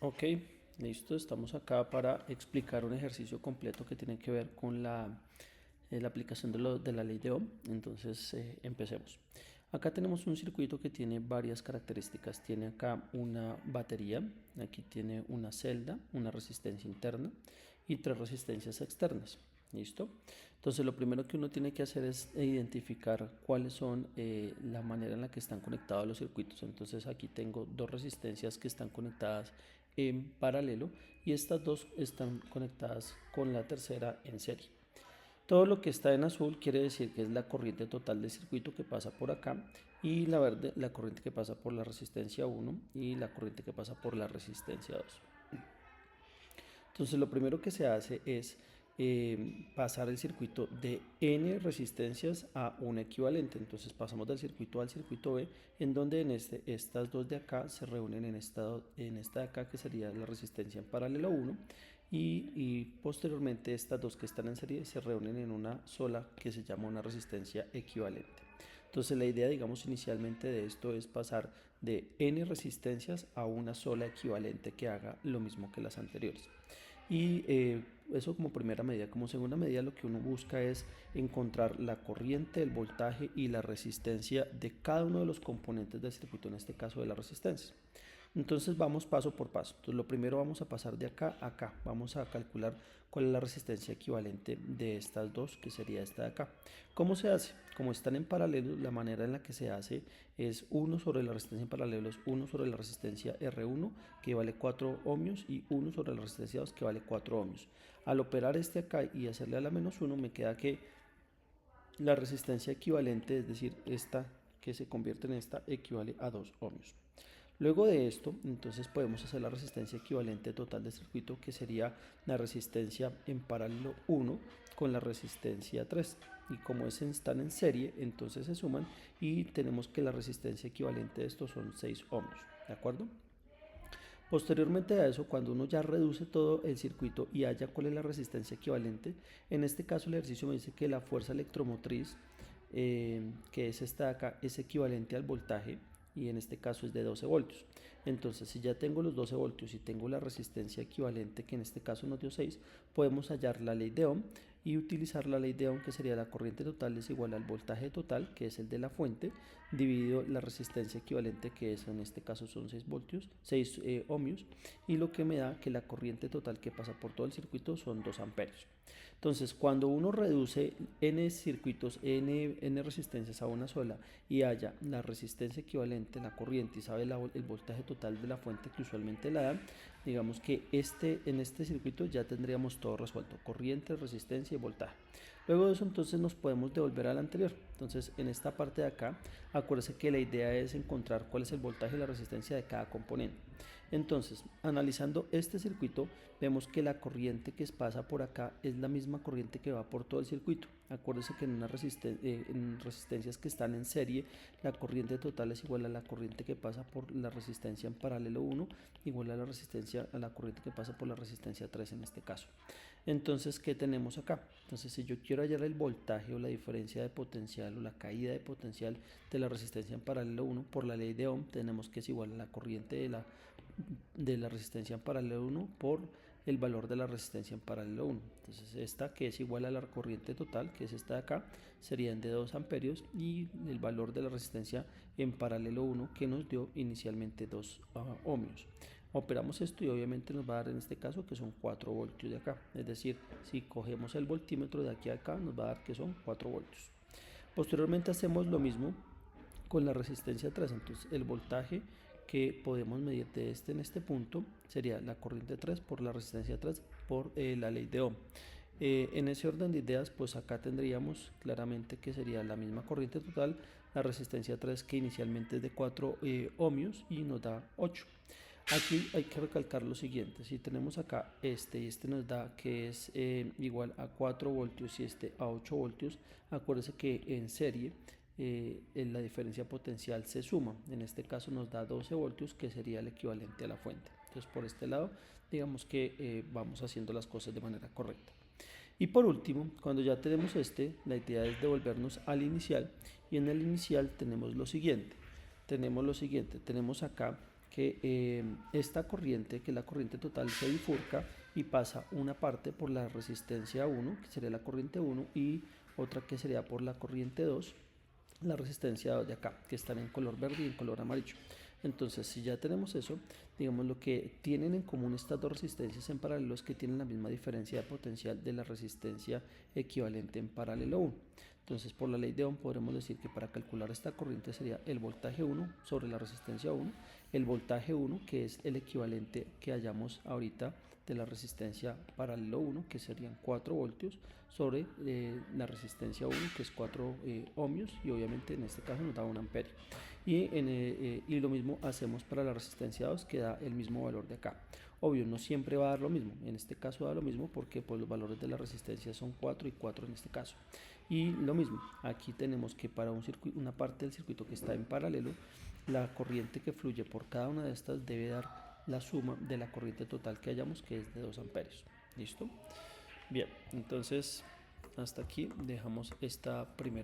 Ok, listo. Estamos acá para explicar un ejercicio completo que tiene que ver con la aplicación de la ley de Ohm. Entonces, empecemos. Acá tenemos un circuito que tiene varias características. Tiene acá una batería, aquí tiene una celda, una resistencia interna y tres resistencias externas. ¿Listo? Entonces lo primero que uno tiene que hacer es identificar cuáles son la manera en la que están conectados los circuitos. Entonces aquí tengo dos resistencias que están conectadas en paralelo y estas dos están conectadas con la tercera en serie. Todo lo que está en azul quiere decir que es la corriente total del circuito que pasa por acá, y la verde la corriente que pasa por la resistencia 1 y la corriente que pasa por la resistencia 2. Entonces lo primero que se hace es pasar el circuito de n resistencias a un equivalente. Entonces pasamos del circuito A al circuito B, en donde estas dos de acá se reúnen en esta de acá, que sería la resistencia en paralelo 1, y posteriormente estas dos que están en serie se reúnen en una sola que se llama una resistencia equivalente. Entonces la idea, digamos, inicialmente de esto es pasar de n resistencias a una sola equivalente que haga lo mismo que las anteriores. Y eso como primera medida. Como segunda medida, lo que uno busca es encontrar la corriente, el voltaje y la resistencia de cada uno de los componentes del circuito, en este caso de las resistencias. Entonces vamos paso por paso. Entonces lo primero, vamos a pasar de acá a acá. Vamos a calcular cuál es la resistencia equivalente de estas dos, que sería esta de acá. ¿Cómo se hace? Como están en paralelo, la manera en la que se hace es 1 sobre la resistencia en paralelo es 1 sobre la resistencia R1, que vale 4 ohmios, y 1 sobre la resistencia 2, que vale 4 ohmios. Al operar este acá y hacerle a la menos 1, me queda que la resistencia equivalente, es decir, esta que se convierte en esta, equivale a 2 ohmios. Luego de esto, entonces podemos hacer la resistencia equivalente total del circuito, que sería la resistencia en paralelo 1 con la resistencia 3. Y como están en serie, entonces se suman y tenemos que la resistencia equivalente de estos son 6 ohmios. ¿De acuerdo? Posteriormente a eso, cuando uno ya reduce todo el circuito y haya cuál es la resistencia equivalente, en este caso el ejercicio me dice que la fuerza electromotriz, que es esta de acá, es equivalente al voltaje, y en este caso es de 12 voltios. Entonces, si ya tengo los 12 voltios y tengo la resistencia equivalente, que en este caso nos dio 6, podemos hallar la ley de Ohm y utilizar la ley de Ohm, que sería la corriente total es igual al voltaje total, que es el de la fuente, dividido la resistencia equivalente, que es en este caso son 6 voltios, 6 ohmios, y lo que me da que la corriente total que pasa por todo el circuito son 2 amperios. Entonces, cuando uno reduce n circuitos, n resistencias a una sola, y haya la resistencia equivalente, la corriente, y sabe el voltaje total de la fuente, que usualmente la dan, digamos que en este circuito ya tendríamos todo resuelto: corriente, resistencia y voltaje. Luego de eso, entonces nos podemos devolver al anterior. Entonces, en esta parte de acá, acuérdense que la idea es encontrar cuál es el voltaje y la resistencia de cada componente. Entonces, analizando este circuito, vemos que la corriente que pasa por acá es la misma corriente que va por todo el circuito. Acuérdense que en resistencias que están en serie, la corriente total es igual a la corriente que pasa por la resistencia en paralelo 1, igual a la corriente que pasa por la resistencia 3 en este caso. Entonces, ¿qué tenemos acá? Entonces, si yo quiero hallar el voltaje o la diferencia de potencial o la caída de potencial de la resistencia en paralelo 1, por la ley de Ohm, tenemos que es igual a la corriente de la resistencia en paralelo 1 por el valor de la resistencia en paralelo 1. Entonces, esta, que es igual a la corriente total, que es esta de acá, serían de 2 amperios, y el valor de la resistencia en paralelo 1, que nos dio inicialmente 2 ohmios. Operamos esto y obviamente nos va a dar en este caso que son 4 voltios de acá. Es decir, si cogemos el voltímetro de aquí a acá, nos va a dar que son 4 voltios. Posteriormente hacemos lo mismo con la resistencia 3. Entonces, el voltaje que podemos medir de en este punto sería la corriente 3 por la resistencia 3 por la ley de Ohm. En ese orden de ideas, pues acá tendríamos claramente que sería la misma corriente total, la resistencia 3, que inicialmente es de 4 ohmios, y nos da 8. Aquí hay que recalcar lo siguiente: si tenemos acá y este nos da que es igual a 4 voltios y este a 8 voltios, acuérdense que en serie la diferencia potencial se suma. En este caso nos da 12 voltios, que sería el equivalente a la fuente. Entonces, por este lado, digamos que vamos haciendo las cosas de manera correcta. Y por último, cuando ya tenemos la idea es devolvernos al inicial, y en el inicial tenemos lo siguiente. Tenemos acá que esta corriente, que es la corriente total, se bifurca y pasa una parte por la resistencia 1, que sería la corriente 1, y otra que sería por la corriente 2, la resistencia 2 de acá, que están en color verde y en color amarillo. Entonces, si ya tenemos eso, digamos, lo que tienen en común estas dos resistencias en paralelo es que tienen la misma diferencia de potencial de la resistencia equivalente en paralelo 1. Entonces, por la ley de Ohm podremos decir que para calcular esta corriente sería el voltaje 1 sobre la resistencia 1, el voltaje 1, que es el equivalente que hallamos ahorita de la resistencia paralelo 1, que serían 4 voltios, sobre la resistencia 1, que es 4 ohmios, y obviamente en este caso nos da 1 amperio. Y lo mismo hacemos para la resistencia 2, que da el mismo valor de acá. Obvio, no siempre va a dar lo mismo, en este caso da lo mismo porque pues, los valores de la resistencia son 4 y 4 en este caso. Y lo mismo, aquí tenemos que para una parte del circuito que está en paralelo, la corriente que fluye por cada una de estas debe dar la suma de la corriente total que hallamos, que es de 2 amperios. ¿Listo? Bien, entonces hasta aquí dejamos esta primera